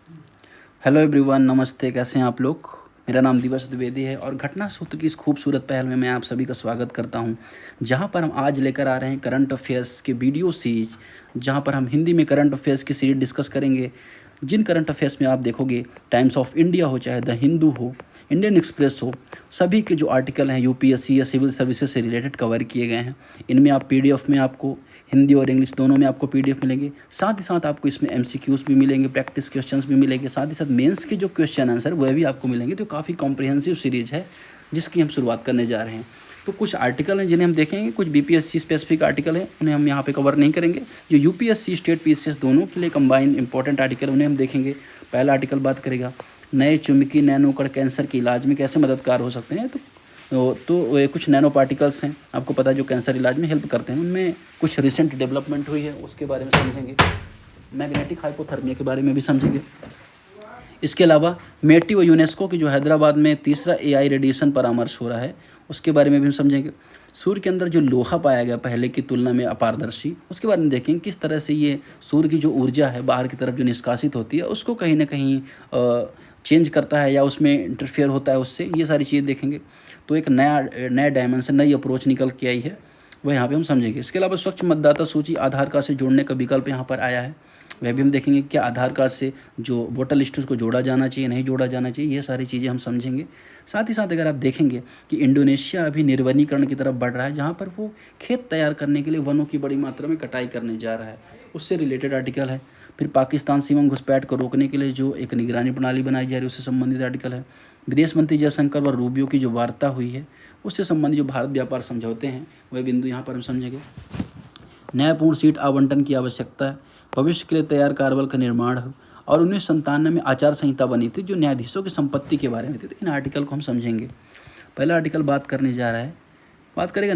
Hello everyone, नमस्ते। कैसे हैं आप लोग? मेरा नाम दिवस द्विवेदी है और घटना सूत्र की इस खूबसूरत पहल में मैं आप सभी का स्वागत करता हूं, जहां पर हम आज लेकर आ रहे हैं करंट अफेयर्स के वीडियो सीरीज, जहां पर हम हिंदी में करंट अफेयर्स की सीरीज डिस्कस करेंगे। जिन करंट अफेयर्स में आप देखोगे, टाइम्स ऑफ इंडिया हो, चाहे द हिंदू हो, इंडियन एक्सप्रेस हो, सभी के जो आर्टिकल हैं यूपीएससी या सिविल सर्विसेज से रिलेटेड कवर किए गए हैं। इनमें आप पीडीएफ में आपको हिंदी और इंग्लिश दोनों में आपको पीडीएफ मिलेंगे। साथ ही साथ आपको इसमें एमसीक्यूज भी मिलेंगे, प्रैक्टिस क्वेश्चंस भी मिलेंगे, साथ ही साथ मेंस के जो क्वेश्चन आंसर वह भी आपको मिलेंगे। तो काफ़ी कॉम्प्रिहेंसिव सीरीज है जिसकी हम शुरुआत करने जा रहे हैं। तो कुछ आर्टिकल हैं जिन्हें हम देखेंगे, कुछ बीपीएससी स्पेसिफिक आर्टिकल हैं, उन्हें हम यहाँ पे कवर नहीं करेंगे। जो यूपीएससी स्टेट पीसीएस दोनों के लिए कंबाइंड इंपॉर्टेंट आर्टिकल उन्हें हम देखेंगे। पहला आर्टिकल बात करेगा नए चुंबकीय नैनोकण कैंसर के इलाज में कैसे मददगार हो सकते हैं। तो कुछ नैनो पार्टिकल्स हैं, आपको पता है, जो कैंसर इलाज में हेल्प करते हैं। उनमें कुछ रिसेंट डेवलपमेंट हुई है, उसके बारे में समझेंगे। मैग्नेटिक हाइपोथर्मिया के बारे में भी समझेंगे। इसके अलावा मेटी व यूनेस्को की जो हैदराबाद में तीसरा एआई रेडिएशन परामर्श हो रहा है, उसके बारे में भी हम समझेंगे। सूर्य के अंदर जो लोहा पाया गया पहले की तुलना में अपारदर्शी, उसके बारे में देखेंगे किस तरह से ये सूर्य की जो ऊर्जा है बाहर की तरफ जो निष्कासित होती है उसको कहीं ना कहीं चेंज करता है या उसमें इंटरफेयर होता है उससे, ये सारी चीज़ें देखेंगे। तो एक नया नया डायमेंशन, नई अप्रोच निकल के आई है, वह यहाँ पे हम समझेंगे। इसके अलावा स्वच्छ मतदाता सूची आधार कार्ड से जोड़ने का विकल्प यहाँ पर आया है, वह भी हम देखेंगे। क्या आधार कार्ड से जो वोटर लिस्ट उसको जोड़ा जाना चाहिए, नहीं जोड़ा जाना चाहिए, ये सारी चीज़ें हम समझेंगे। साथ ही साथ अगर आप देखेंगे कि इंडोनेशिया अभी निर्वनीकरण की तरफ बढ़ रहा है, जहाँ पर वो खेत तैयार करने के लिए वनों की बड़ी मात्रा में कटाई करने जा रहा है, उससे रिलेटेड आर्टिकल है। फिर पाकिस्तान सीमा घुसपैठ को रोकने के लिए जो एक निगरानी प्रणाली बनाई जा रही है, उससे संबंधित आर्टिकल है। विदेश मंत्री जयशंकर व रूबियो की जो वार्ता हुई है, उससे संबंधित जो भारत व्यापार समझौते हैं, वह बिंदु यहाँ पर हम समझेंगे। न्यायपूर्ण सीट आवंटन की आवश्यकता है, भविष्य के लिए तैयार कार्यबल का निर्माण हो, और 1997 में आचार संहिता बनी थी जो न्यायाधीशों की संपत्ति के बारे में थी। तो इन आर्टिकल को हम समझेंगे। पहला आर्टिकल बात करने जा रहा है, बात करेगा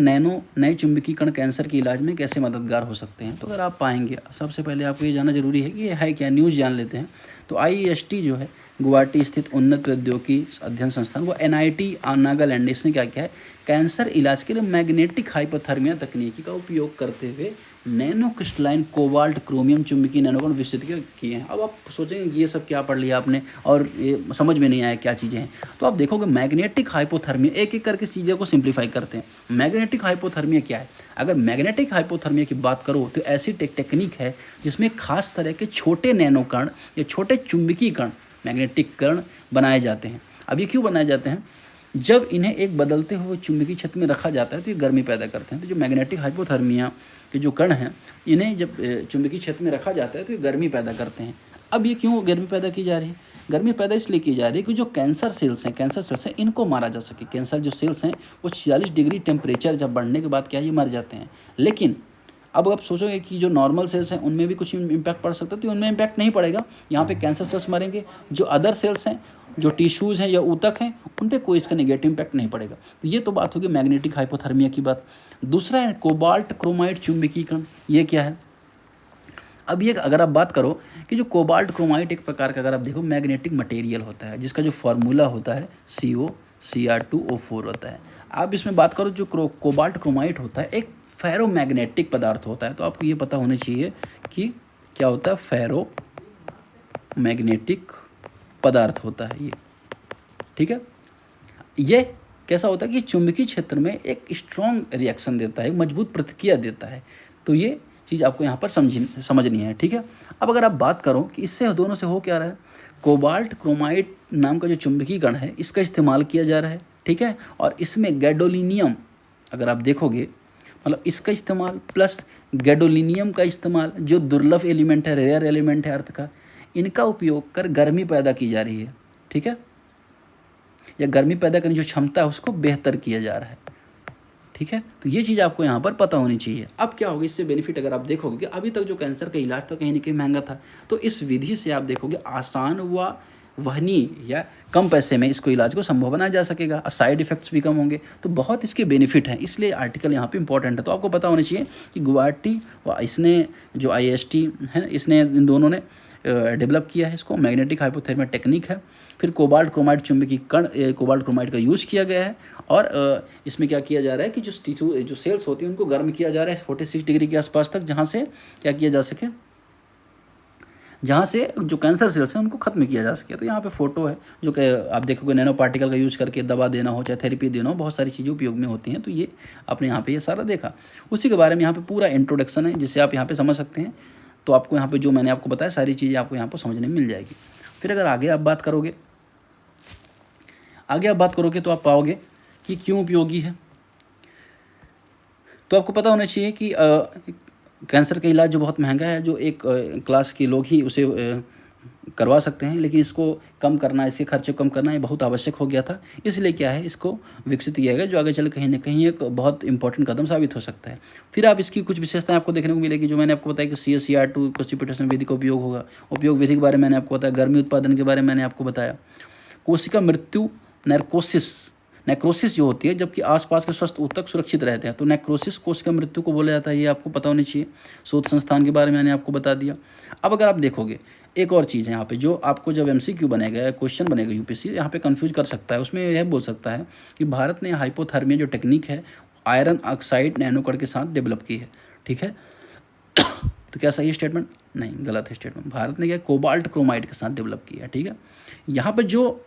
नए चुंबकीय कण कैंसर के इलाज में कैसे मददगार हो सकते हैं। तो अगर आप पाएंगे, सबसे पहले आपको ये जानना जरूरी है कि ये है क्या, न्यूज़ जान लेते हैं। तो आईएसटी जो है, गुवाहाटी स्थित उन्नत प्रौद्योगिकी अध्ययन संस्थान, वो एनआईटी नागालैंड, इसने क्या किया है, कैंसर इलाज के लिए मैग्नेटिक हाइपोथर्मिया तकनीकी का उपयोग करते हुए नैनो क्रिस्टलाइन कोबाल्ट क्रोमियम चुंबकीय नैनोकण विकसित किए हैं। अब आप सोचेंगे ये सब क्या पढ़ लिया आपने और ये समझ में नहीं आया क्या चीज़ें हैं। तो आप देखोगे मैग्नेटिक हाइपोथर्मिया, एक एक करके चीज़ों को सिंप्लीफाई करते हैं। मैग्नेटिक हाइपोथर्मिया क्या है? अगर मैग्नेटिक हाइपोथर्मिया की बात करो तो ऐसी टेक्निक है जिसमें खास तरह के छोटे नैनोकण या छोटे चुंबकीय कण, मैग्नेटिक कण बनाए जाते हैं। अब ये क्यों बनाए जाते हैं? जब इन्हें एक बदलते हुए चुंबकीय क्षेत्र में रखा जाता है तो ये गर्मी पैदा करते हैं। तो जो मैग्नेटिक हाइपोथर्मिया के जो कण हैं, इन्हें जब चुंबकीय क्षेत्र में रखा जाता है तो ये गर्मी पैदा करते हैं। अब ये क्यों गर्मी पैदा की जा रही है? गर्मी पैदा इसलिए की जा रही है कि जो कैंसर सेल्स हैं इनको मारा जा सके। कैंसर जो सेल्स हैं वो 46 डिग्री टेम्परेचर जब बढ़ने के बाद क्या ये मर जाते हैं। लेकिन अब आप सोचोगे कि जो नॉर्मल सेल्स हैं उनमें भी कुछ इम्पैक्ट पड़ सकता है, तो उनमें इम्पैक्ट नहीं पड़ेगा। यहाँ पे कैंसर सेल्स मरेंगे, जो अदर सेल्स हैं, जो टिश्यूज़ हैं या ऊतक हैं, उन पे कोई इसका नेगेटिव इम्पैक्ट नहीं पड़ेगा। तो ये तो बात होगी मैग्नेटिक हाइपोथर्मिया की बात। दूसरा है कोबाल्ट क्रोमाइट चुंबकीय कण। ये क्या है? अब ये अगर आप बात करो कि जो कोबाल्ट क्रोमाइट एक प्रकार का, अगर आप देखो, मैग्नेटिक मटेरियल होता है जिसका जो फार्मूला होता है COCr2O4 होता है। आप इसमें बात करो जो कोबाल्ट क्रोमाइट होता है एक फेरोमैग्नेटिक पदार्थ होता है। तो आपको ये पता होना चाहिए कि क्या होता है, फेरोमैग्नेटिक पदार्थ होता है ये, ठीक है। ये कैसा होता है कि चुंबकीय क्षेत्र में एक स्ट्रॉन्ग रिएक्शन देता है, मजबूत प्रतिक्रिया देता है। तो ये चीज़ आपको यहाँ पर समझनी है, ठीक है। अब अगर आप बात करो कि इससे दोनों से हो क्या रहा है, कोबाल्ट क्रोमाइट नाम का जो चुंबकीय कण है इसका इस्तेमाल किया जा रहा है, ठीक है। और इसमें गैडोलिनियम, अगर आप देखोगे, मतलब इसका इस्तेमाल प्लस गैडोलिनियम का इस्तेमाल, जो दुर्लभ एलिमेंट है, रेयर एलिमेंट है अर्थ का, इनका उपयोग कर गर्मी पैदा की जा रही है, ठीक है, या गर्मी पैदा करने की जो क्षमता है उसको बेहतर किया जा रहा है, ठीक है। तो ये चीज़ आपको यहाँ पर पता होनी चाहिए। अब क्या होगा इससे बेनिफिट, अगर आप देखोगे कि अभी तक जो कैंसर का इलाज तो कहीं ना कहीं महंगा था, तो इस विधि से आप देखोगे आसान व वहनीय या कम पैसे में इसको इलाज को संभव बनाया जा सकेगा, और साइड इफेक्ट्स भी कम होंगे। तो बहुत इसके बेनिफिट हैं, इसलिए आर्टिकल यहाँ पे इंपॉर्टेंट है। तो आपको पता होना चाहिए कि गुवाहाटी व इसने जो IIST है, इसने इन दोनों ने डेवलप किया है इसको, मैग्नेटिक हाइपोथर्मिया टेक्निक है। फिर कोबाल्ट क्रोमाइट चुंबकीय कण, कोबाल्ट क्रोमाइट का यूज़ किया गया है। और इसमें क्या किया जा रहा है कि जो सेल्स होती हैं उनको गर्म किया जा रहा है 46 डिग्री के आसपास तक, जहाँ से क्या किया जा सके, जहाँ से जो कैंसर सेल्स हैं उनको खत्म किया जा सके। तो यहाँ पे फोटो है जो कि आप देखोगे नैनो पार्टिकल का यूज़ करके दवा देना हो चाहे थेरेपी देना हो, बहुत सारी चीज़ें उपयोग में होती हैं। तो ये आपने यहाँ पे ये सारा देखा, उसी के बारे में यहाँ पे पूरा इंट्रोडक्शन है जिससे आप यहाँ पे समझ सकते हैं। तो आपको यहाँ पे जो मैंने आपको बताया सारी चीज़ें आपको यहाँ पर समझने में मिल जाएगी। फिर अगर आगे आप बात करोगे तो आप पाओगे कि क्यों उपयोगी है। तो आपको पता होना चाहिए कि कैंसर का इलाज जो बहुत महंगा है, जो एक क्लास के लोग ही उसे करवा सकते हैं, लेकिन इसको कम करना, इसके खर्चे कम करना ये बहुत आवश्यक हो गया था। इसलिए क्या है, इसको विकसित किया गया, जो आगे चल कहीं ना कहीं एक बहुत इंपॉर्टेंट कदम साबित हो सकता है। फिर आप इसकी कुछ विशेषताएं आपको देखने को मिलेगी, जो मैंने आपको बताया कि CaCr2 कॉन्स्टिट्यूशन विधि का उपयोग होगा। उपयोग विधि के बारे में मैंने आपको बताया, गर्मी उत्पादन के बारे में मैंने आपको बताया, कोशिका मृत्यु नेक्रोसिस जो होती है, जबकि आसपास के स्वस्थ ऊतक सुरक्षित रहते हैं, तो नेक्रोसिस कोशिका मृत्यु को बोला जाता है। ये आपको पता होनी चाहिए। शोध संस्थान के बारे में मैंने आपको बता दिया। अब अगर आप देखोगे एक और चीज़ है यहाँ पे, जो आपको जब MCQ बनेगा या क्वेश्चन बनेगा UPSC यहाँ पे कंफ्यूज कर सकता है। उसमें यह बोल सकता है कि भारत ने हाइपोथर्मिया जो टेक्निक है आयरन ऑक्साइड नैनोकण के साथ डेवलप की है, ठीक है। तो क्या सही स्टेटमेंट? नहीं, गलत है स्टेटमेंट। भारत ने क्या कोबाल्ट क्रोमाइड के साथ डेवलप किया है, ठीक है। यहाँ पर जो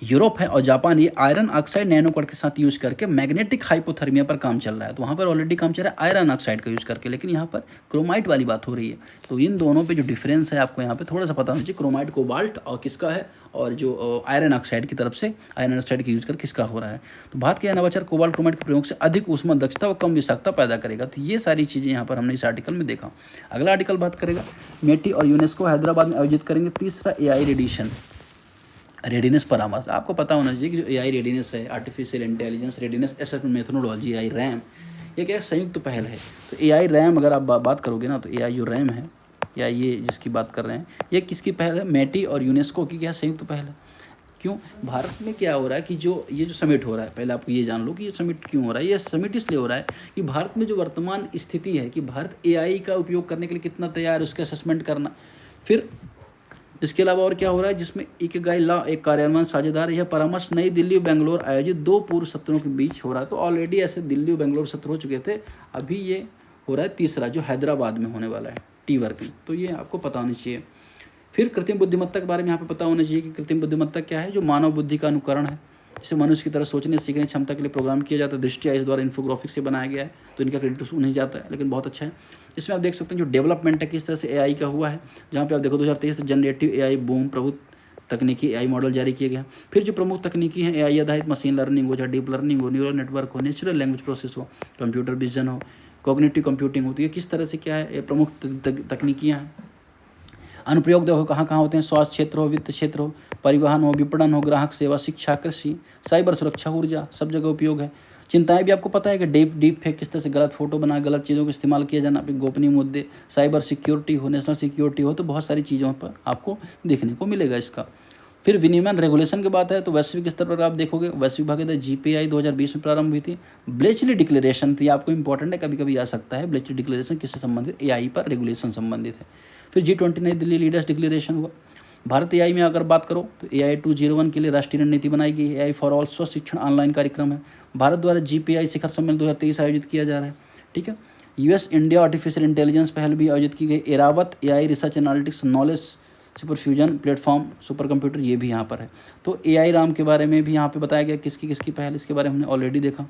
यूरोप है और जापान, ये आयरन ऑक्साइड नैनोकण के साथ यूज़ करके मैग्नेटिक हाइपोथर्मिया पर काम चल रहा है। तो वहाँ पर ऑलरेडी काम चल रहा है आयरन ऑक्साइड का यूज़ करके, लेकिन यहाँ पर क्रोमाइट वाली बात हो रही है। तो इन दोनों पे जो डिफरेंस है आपको यहाँ पे थोड़ा सा पता होना चाहिए, क्रोमाइट कोबाल्ट और किसका है, और जो आयरन ऑक्साइड की तरफ से आयरन ऑक्साइड का यूज़ कर किसका हो रहा है। तो भारत के नवाचार कोबाल्ट क्रोमाइट के प्रयोग से अधिक ऊष्मा दक्षता व कम विषाक्तता पैदा करेगा। तो ये सारी चीज़ें यहाँ पर हमने इस आर्टिकल में देखा। अगला आर्टिकल बात करेगा मेटी और यूनेस्को हैदराबाद में आयोजित करेंगे तीसरा AI रेडीनेस परामर्श। आपको पता होना चाहिए कि जो AI रेडीनेस है, artificial intelligence readiness assessment methodology AI RAM, ये क्या संयुक्त पहल है। तो AI रैम अगर आप बात करोगे ना, तो AI जो रैम है या ये जिसकी बात कर रहे हैं, ये किसकी पहल है? मेटी और यूनेस्को की क्या संयुक्त पहल है। क्यों? भारत में क्या हो रहा है कि ये जो समिट हो रहा है, पहले आपको ये जान लो कि ये समिट क्यों हो रहा है। ये समिट इसलिए हो रहा है कि भारत में जो वर्तमान स्थिति है कि भारत AI का उपयोग करने के लिए कितना तैयार है, उसका असेसमेंट करना। फिर इसके अलावा और क्या हो रहा है, जिसमें इकिगाई लॉ एक कार्यान्वयन साझेदार, यह परामर्श नई दिल्ली और बेंगलोर आयोजित 2 पूर्व सत्रों के बीच हो रहा है। तो ऑलरेडी ऐसे दिल्ली और बेंगलोर सत्र हो चुके थे, अभी ये हो रहा है तीसरा जो हैदराबाद में होने वाला है टी वर्क में। तो ये आपको पता होना चाहिए। फिर कृत्रिम बुद्धिमत्ता के बारे में यहाँ पे पता होना चाहिए कि कृत्रिम बुद्धिमत्ता क्या है, जो मानव बुद्धि का अनुकरण है, जिसे मनुष्य की तरह सोचने सीखने क्षमता के लिए प्रोग्राम किया जाता है। दृष्टिया इस द्वारा इन्फोग्राफिक से बनाया गया है, तो इनका क्रेडिट उन्हें जाता है, लेकिन बहुत अच्छा है। इसमें आप देख सकते हैं जो डेवलपमेंट है किस तरह से AI का हुआ है, जहाँ पे आप देखो 2023 से जनरेटिव AI बूम प्रभुत्व तकनीकी AI मॉडल जारी किए गए। फिर जो प्रमुख तकनीकी हैं AI आधारित मशीन लर्निंग हो, चाहे डीप लर्निंग हो, न्यूरल नेटवर्क हो, नेचुरल लैंग्वेज प्रोसेस हो, कंप्यूटर विजन हो, कॉग्निटिव कंप्यूटिंग होती है, किस तरह से क्या है ये प्रमुख तकनीकियाँ हैं। अनुप्रयोग देखो कहाँ कहाँ होते हैं, स्वास्थ्य क्षेत्र हो, वित्त क्षेत्र हो, परिवहन हो, विपणन हो, ग्राहक सेवा, शिक्षा, कृषि, साइबर सुरक्षा, ऊर्जा, सब जगह उपयोग है। चिंताएं भी आपको पता है कि डीप फेक किस तरह से गलत फोटो बना, गलत चीज़ों का इस्तेमाल किया जाना, फिर गोपनीय मुद्दे, साइबर सिक्योरिटी हो, नेशनल सिक्योरिटी हो, तो बहुत सारी चीज़ों पर आपको देखने को मिलेगा इसका। फिर विनियमन रेगुलेशन की बात है तो वैश्विक स्तर पर आप देखोगे वैश्विक भागीदारी GPI 2020 में प्रारंभ हुई थी। ब्लेचली डिक्लेरेशन थी, आपको इंपॉर्टेंट है, कभी कभी आ सकता है। ब्लेचली डिक्लेरेशन किससे संबंधित? AI पर रेगुलेशन संबंधित है। फिर G20 नई दिल्ली लीडर्स डिक्लेरेशन हुआ। भारत AI में अगर बात करो तो AI 201 के लिए राष्ट्रीय रणनीति बनाई गई। AI फॉर ऑल स्वस्थ शिक्षण ऑनलाइन कार्यक्रम है। भारत द्वारा GPI शिखर सम्मेलन 2023 आयोजित किया जा रहा है, ठीक है। US इंडिया आर्टिफिशियल इंटेलिजेंस पहल भी आयोजित की गई। Airavat AI research analytics knowledge super fusion platform super computer, ये भी यहाँ पर है। तो AI राम के बारे में भी यहाँ पे बताया गया किसकी किसकी पहल, इसके बारे में हमने ऑलरेडी देखा,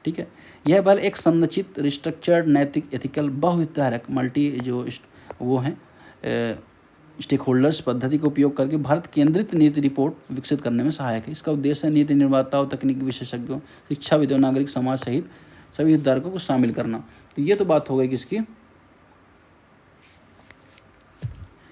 ठीक है। यह पहल एक संरचित रिस्ट्रक्चर्ड नैतिक एथिकल बहुहितधारक मल्टी जो वो हैं स्टेक होल्डर्स पद्धति का उपयोग करके भारत केंद्रित नीति रिपोर्ट विकसित करने में सहायक है। इसका उद्देश्य है नीति निर्माताओं, तकनीकी विशेषज्ञों, शिक्षाविदों, नागरिक समाज सहित सभी हितधारकों को शामिल करना। तो ये तो बात हो गई किसकी,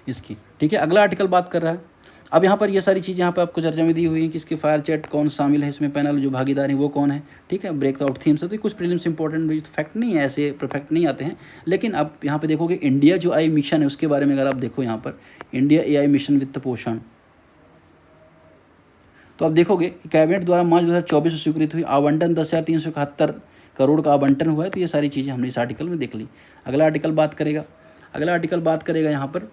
इसकी, ठीक है। अगला आर्टिकल बात कर रहा है, अब यहाँ पर ये सारी चीज़ यहाँ पर आपको चर्चा में दी हुई है कि इसके फायर चैट कौन शामिल है इसमें, पैनल जो भागीदार है वो कौन है, ठीक है। ब्रेक आउट थीम्स है, तो कुछ प्रीलिम्स इंपॉर्टेंट फैक्ट नहीं है, ऐसे परफेक्ट नहीं आते हैं, लेकिन आप यहाँ पे देखोगे इंडिया जो AI मिशन है उसके बारे में अगर आप देखो यहाँ पर इंडिया AI मिशन वित्त पोषण, तो आप देखोगे कैबिनेट द्वारा मार्च 2024 में स्वीकृत हुई आवंटन 10,371 करोड़ का आवंटन हुआ है। तो ये सारी चीज़ें हमने इस आर्टिकल में देख ली। अगला आर्टिकल बात करेगा यहाँ पर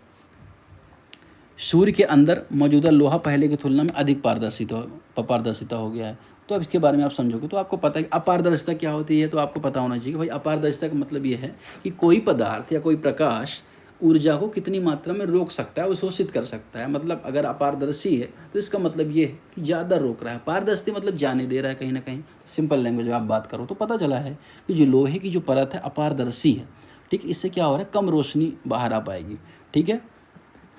सूर्य के अंदर मौजूदा लोहा पहले की तुलना में अधिक पारदर्शिता हो गया है। तो अब इसके बारे में आप समझोगे तो आपको पता है कि अपारदर्शिता क्या होती है। तो आपको पता होना चाहिए कि भाई अपारदर्शिता का मतलब ये है कि कोई पदार्थ या कोई प्रकाश ऊर्जा को कितनी मात्रा में रोक सकता है, अवशोषित कर सकता है। मतलब अगर अपारदर्शी है तो इसका मतलब ये है कि ज़्यादा रोक रहा है। पारदर्शी मतलब जाने दे रहा है कहीं ना कहीं। सिंपल लैंग्वेज में आप बात करो तो पता चला है कि जो लोहे की जो परत है अपारदर्शी है, ठीक। इससे क्या हो रहा है, कम रोशनी बाहर आ पाएगी, ठीक है।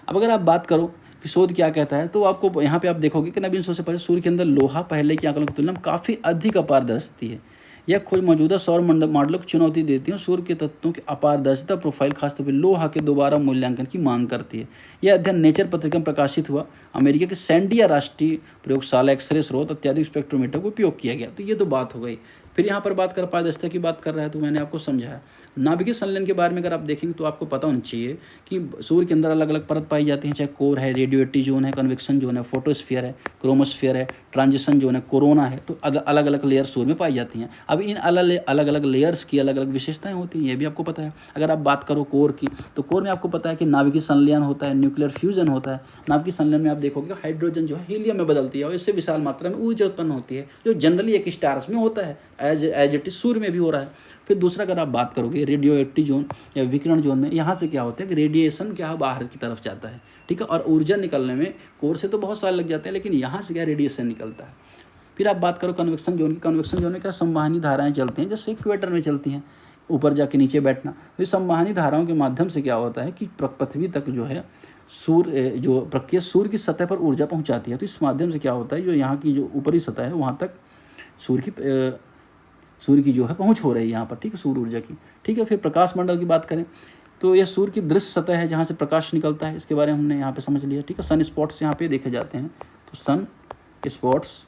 अब अगर आप बात करो कि शोध क्या कहता है, तो आपको यहाँ पे आप देखोगे कि नवीन शोध से पहले सूर्य के अंदर लोहा पहले के आंकड़ों की तुलना में काफ़ी अधिक अपारदर्शी है। यह खोज मौजूदा सौर मॉडलों को चुनौती देती है। सूर्य के तत्वों की अपारदर्शिता प्रोफाइल खासतौर पर लोहा के दोबारा मूल्यांकन की मांग करती है। यह अध्ययन नेचर पत्रिका में प्रकाशित हुआ। अमेरिका के सैंडिया राष्ट्रीय प्रयोगशाला एक्सरे स्रोत अत्याधुनिक स्पेक्ट्रोमीटर को उपयोग किया गया। तो ये तो बात हो गई। फिर यहाँ पर बात कर पारदर्शिता की बात कर रहा है, तो मैंने आपको समझाया। नाभिकीय संलयन के बारे में अगर आप देखेंगे तो आपको पता होना चाहिए कि सूर्य के अंदर अलग अलग परत पाई जाती हैं, चाहे कोर है, रेडियोएक्टिव जोन है, कन्वेक्शन जोन है, फोटोस्फीयर है, क्रोमोस्फीयर है, ट्रांजिशन जोन है, कोरोना है। तो अलग अलग लेयर सूर्य में पाई जाती हैं। अब इन अलग अलग लेयर्स की अलग अलग विशेषताएं होती हैं, ये भी आपको पता है। अगर आप बात करो कोर की, तो कोर में आपको पता है कि नाभिकीय संलयन होता है, न्यूक्लियर फ्यूजन होता है। नाभिकीय संलयन में आप देखोगे हाइड्रोजन जो है हीलियम में बदलती है और इससे विशाल मात्रा में ऊर्जा उत्पन्न होती है, जो जनरली एक स्टार्स में होता है, एज इट इज सूर्य में भी हो रहा है। फिर दूसरा अगर आप बात करोगे रेडियो एक्टिव जोन या विकिरण जोन में, यहाँ से क्या होता है कि रेडिएशन क्या है बाहर की तरफ जाता है, ठीक है। और ऊर्जा निकलने में कोर से तो बहुत साल लग जाते हैं, लेकिन यहाँ से क्या रेडिएशन निकलता है। फिर आप बात करो कन्वेक्शन जोन की। कन्वेक्शन जोन में क्या संवहनी धाराएं चलती हैं, जैसे इक्वेटर में चलती हैं, ऊपर जाके नीचे बैठना। तो संवहनी धाराओं के माध्यम से क्या होता है कि पृथ्वी तक जो है सूर्य जो प्रक्रिया सूर्य की सतह पर ऊर्जा पहुँचाती है। तो इस माध्यम से क्या होता है, जो यहाँ की जो ऊपरी सतह है वहाँ तक सूर्य की जो है पहुँच हो रही है यहाँ पर, ठीक है, सूर्य ऊर्जा की, ठीक है। फिर प्रकाश मंडल की बात करें तो यह सूर्य की दृश्य सतह है जहाँ से प्रकाश निकलता है। इसके बारे में हमने यहाँ पे समझ लिया, ठीक है। सन स्पॉट्स यहाँ पे देखे जाते हैं, तो सन स्पॉट्स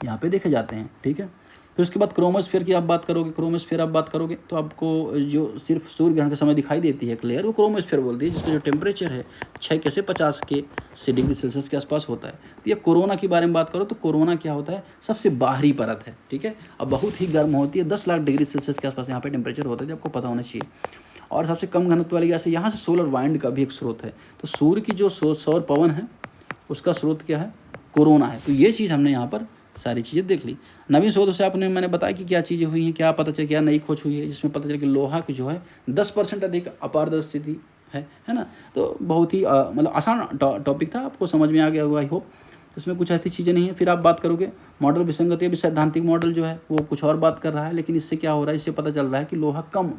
यहाँ पे देखे जाते हैं, ठीक है। फिर उसके बाद क्रोमोस्फीयर की आप बात करोगे, क्रोमोस्फीयर आप बात करोगे तो आपको जो सिर्फ सूर्य ग्रहण के समय दिखाई देती है एक लेयर, वो क्रोमोस्फीयर बोलती है, जिसका जो टेम्परेचर है 6 से 50 से डिग्री सेल्सियस के आसपास होता है। तो ये कोरोना की बारे में बात करो तो कोरोना क्या होता है, सबसे बाहरी परत है, ठीक है। अब बहुत ही गर्म होती है, 10 लाख डिग्री सेल्सियस के आसपास यहाँ पे टेम्परेचर होता है, आपको पता होना चाहिए। और सबसे कम घनत्व वाली गैस है, यहाँ से सोलर वाइंड का भी एक स्रोत है। तो सूर्य की जो सौर पवन है उसका स्रोत क्या है, कोरोना है। तो ये चीज़ हमने यहाँ पर सारी चीज़ें देख ली। नवीन शोध से आपने मैंने बताया कि क्या चीज़ें हुई हैं, क्या पता चला, क्या नई खोज हुई है, जिसमें पता चला कि लोहा की जो है 10% अधिक अपारदर्शी है ना। तो बहुत ही मतलब आसान टॉपिक था, आपको समझ में आ गया होगा आई होप। इसमें कुछ ऐसी चीज़ें नहीं है। फिर आप बात करोगे मॉडल विसंगति, अभी सैद्धांतिक मॉडल जो है वो कुछ और बात कर रहा है, लेकिन इससे क्या हो रहा है, इससे पता चल रहा है कि लोहा कम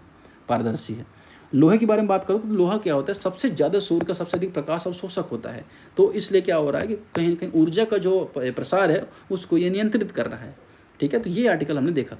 पारदर्शी है। लोहे के बारे में बात करो तो लोहा क्या होता है, सबसे ज़्यादा सूर्य का सबसे अधिक प्रकाश अवशोषक होता है। तो इसलिए क्या हो रहा है कि कहीं ना कहीं ऊर्जा का जो प्रसार है उसको ये नियंत्रित कर रहा है, ठीक है। तो ये आर्टिकल हमने देखा।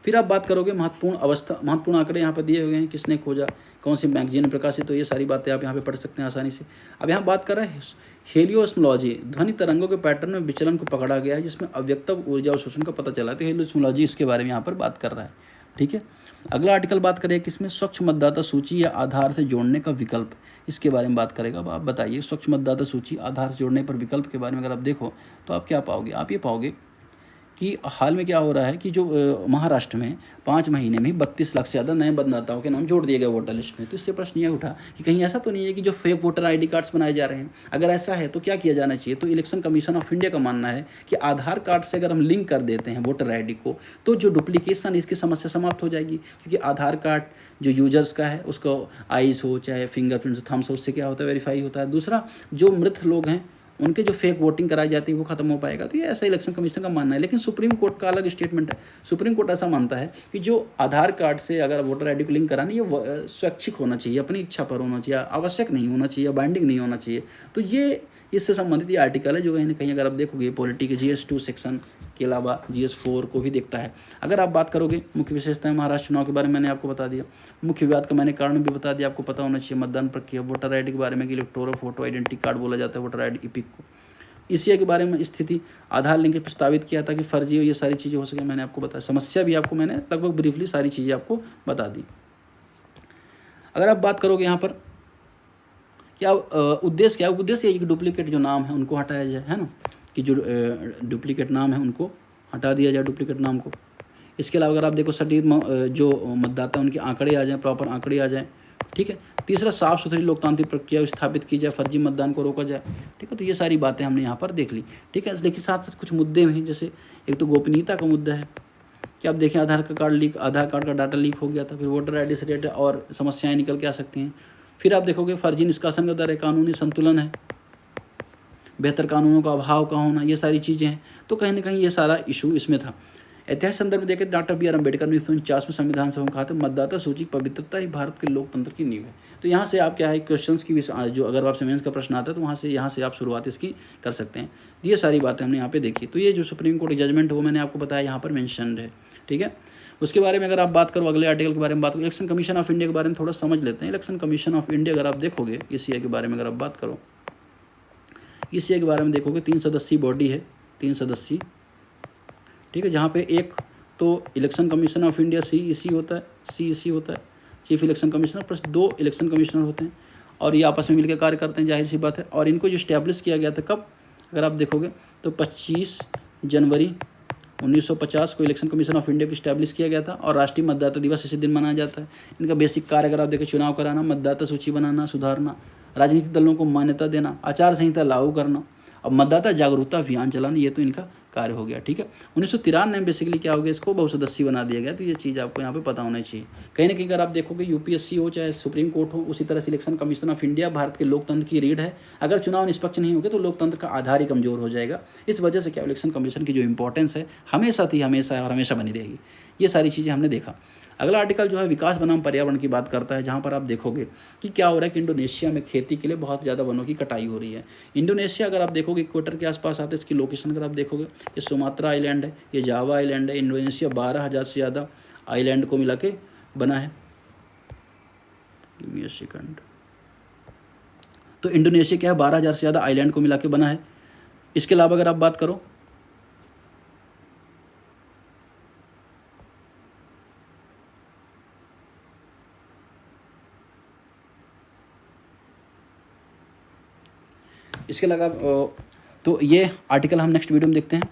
फिर आप बात करोगे महत्वपूर्ण आंकड़े यहाँ पर दिए हुए हैं, किसने खोजा, कौन सी मैगजीन में प्रकाशित, तो ये सारी बातें आप यहाँ पे पढ़ सकते हैं आसानी से। अब यहाँ बात कर रहे हैं हेलियोस्मोलॉजी, ध्वनि तरंगों के पैटर्न में विचलन को पकड़ा गया है, जिसमें अव्यक्तव ऊर्जा अवशोषण का पता चला है। तो हेलियोस्मोलॉजी इसके बारे में यहाँ पर बात कर रहा है, ठीक है। अगला आर्टिकल बात करें किसमें, स्वच्छ मतदाता सूची या आधार से जोड़ने का विकल्प, इसके बारे में बात करेगा। अब आप बताइए स्वच्छ मतदाता सूची आधार से जोड़ने पर विकल्प के बारे में अगर आप देखो तो आप क्या पाओगे, आप ये पाओगे कि हाल में क्या हो रहा है कि जो महाराष्ट्र में 5 महीने में 32 लाख से ज़्यादा नए मतदाताओं के नाम जोड़ दिए गए वोटर लिस्ट में। तो इससे प्रश्न ये उठा कि कहीं ऐसा तो नहीं है कि जो फेक वोटर ID कार्ड्स बनाए जा रहे हैं। अगर ऐसा है तो क्या किया जाना चाहिए। तो इलेक्शन कमीशन ऑफ इंडिया का मानना है कि आधार कार्ड से अगर हम लिंक कर देते हैं वोटर ID को, तो जो डुप्लीकेशन इसकी समस्या समाप्त हो जाएगी। क्योंकि आधार कार्ड जो यूजर्स का है उसको आईज हो चाहे फिंगरप्रिंट्स थम्स हो, उससे क्या होता है, वेरीफाई होता है। दूसरा जो मृत लोग हैं उनके जो फेक वोटिंग कराई जाती है वो खत्म हो पाएगा। तो ये ऐसा इलेक्शन कमीशन का मानना है। लेकिन सुप्रीम कोर्ट का अलग स्टेटमेंट है। सुप्रीम कोर्ट ऐसा मानता है कि जो आधार कार्ड से अगर वोटर ID को लिंक कराना, ये स्वैच्छिक होना चाहिए, अपनी इच्छा पर होना चाहिए, आवश्यक नहीं होना चाहिए, बाइंडिंग नहीं होना चाहिए। तो ये इससे संबंधित ये आर्टिकल है जो कहीं ना कहीं अगर आप देखोगे पॉलिटी के GS2 सेक्शन के अलावा GS4 को भी देखता है। अगर आप बात करोगे मुख्य विशेषताएं महाराष्ट्र चुनाव के बारे में मैंने आपको बता दिया, मुख्य विवाद का मैंने कारण भी बता दिया, आपको पता होना चाहिए। मतदान प्रक्रिया, वोटर ID के बारे में इलेक्टोरल फोटो आइडेंटिटी कार्ड बोला जाता है, वोटर ID इपिक को। ECI के बारे में स्थिति, आधार लिंक प्रस्तावित किया था कि फर्जी हो, ये सारी चीज़ें हो सके मैंने आपको बताया। समस्या भी आपको मैंने लगभग ब्रीफली सारी चीज़ें आपको बता दी। अगर आप बात करोगे यहाँ पर क्या उद्देश्य, क्या उद्देश्य है कि डुप्लीकेट जो नाम है उनको हटाया जाए, है ना, कि जो डुप्लीकेट नाम है उनको हटा दिया जाए, डुप्लीकेट नाम को। इसके अलावा अगर आप देखो सटीक जो मतदाता उनके आंकड़े आ जाएँ, प्रॉपर आंकड़े आ जाएँ, ठीक है। तीसरा साफ सुथरी लोकतांत्रिक प्रक्रिया स्थापित की जाए, फर्जी मतदान को रोका जाए, ठीक है। तो ये सारी बातें हमने यहाँ पर देख ली, ठीक है। लेकिन साथ साथ कुछ मुद्दे हैं, जैसे एक तो गोपनीयता का मुद्दा है कि आप देखें आधार कार्ड का डाटा लीक हो गया था, फिर वोटर ID से रिलेटेड और समस्याएं निकल के आ सकती हैं। फिर आप देखोगे फर्जी निष्कासन का दर है, कानूनी संतुलन है, बेहतर कानूनों का अभाव का होना, ये सारी चीज़ें हैं। तो कहीं ना कहीं ये सारा इशू इसमें था। ऐतिहासिक संदर्भ में देखें, डॉक्टर BR अम्बेडकर ने 1949 में संविधान सभा में कहा था मतदाता सूची पवित्रता ही भारत के लोकतंत्र की नींव है। तो यहाँ से आप क्या है क्वेश्चंस की भी जो अगर आपसे मेंस का प्रश्न आता है तो यहाँ से आप शुरुआत इसकी कर सकते हैं। ये सारी बातें हमने यहाँ पे देखी। तो ये जो सुप्रीम कोर्ट जजमेंट है वो मैंने आपको बताया यहाँ पर मैंशनड है, ठीक है। उसके बारे में अगर आप बात करो, अगले आर्टिकल के बारे में बात करो, इलेक्शन कमीशन ऑफ इंडिया के बारे में थोड़ा समझ लेते हैं। इलेक्शन कमीशन ऑफ इंडिया अगर आप देखोगे, ECI के बारे में अगर आप बात करो, ECI के बारे में देखोगे 3 सदस्यीय बॉडी है, 3 सदस्यीय, ठीक है, जहाँ पे एक तो election commission of India CEC होता है, chief election commissioner, plus 2 election commissioner होते हैं और ये आपस में मिलकर कार्य करते हैं, जाहिर सी बात है। और इनको जो इस्टेब्लिश किया गया था कब, अगर आप देखोगे तो 25 जनवरी 1950 को इलेक्शन कमीशन ऑफ इंडिया को इस्टेब्लिश किया गया था और राष्ट्रीय मतदाता दिवस इसी दिन मनाया जाता है। इनका बेसिक कार्य अगर आप देखें, चुनाव कराना, मतदाता सूची बनाना, सुधारना, राजनीतिक दलों को मान्यता देना, आचार संहिता लागू करना और मतदाता जागरूकता अभियान चलाना, ये तो इनका कार्य हो गया, ठीक है। 1993 में बेसिकली क्या हो गया, इसको बहुसदस्यीय बना दिया गया। तो ये चीज़ आपको यहाँ पे पता होना चाहिए। कहीं ना कहीं अगर आप देखोगे UPSC हो चाहे सुप्रीम कोर्ट हो, उसी तरह से election commission of India Bharat के लोकतंत्र की रीढ़ है। अगर चुनाव निष्पक्ष नहीं होंगे तो लोकतंत्र का आधार ही कमजोर हो जाएगा। इस वजह से क्या इलेक्शन कमीशन की जो इंपॉर्टेंस है हमेशा थी, हमेशा है और हमेशा बनी रहेगी। ये सारी चीज़ें हमने देखा। अगला आर्टिकल जो है विकास बनाम पर्यावरण की बात करता है, जहाँ पर आप देखोगे कि क्या हो रहा है कि इंडोनेशिया में खेती के लिए बहुत ज़्यादा वनों की कटाई हो रही है। इंडोनेशिया अगर आप देखोगे इक्वेटर के आसपास आता है, इसकी लोकेशन अगर आप देखोगे, ये सुमात्रा आइलैंड है, ये जावा आइलैंड है। इंडोनेशिया 12,000 से ज़्यादा आइलैंड को मिला के बना है। Give me a second. तो इंडोनेशिया क्या है, 12,000 से ज़्यादा आइलैंड को मिला के बना है। इसके अलावा अगर आप बात करो, इसके अलावा तो ये आर्टिकल हम नेक्स्ट वीडियो में देखते हैं।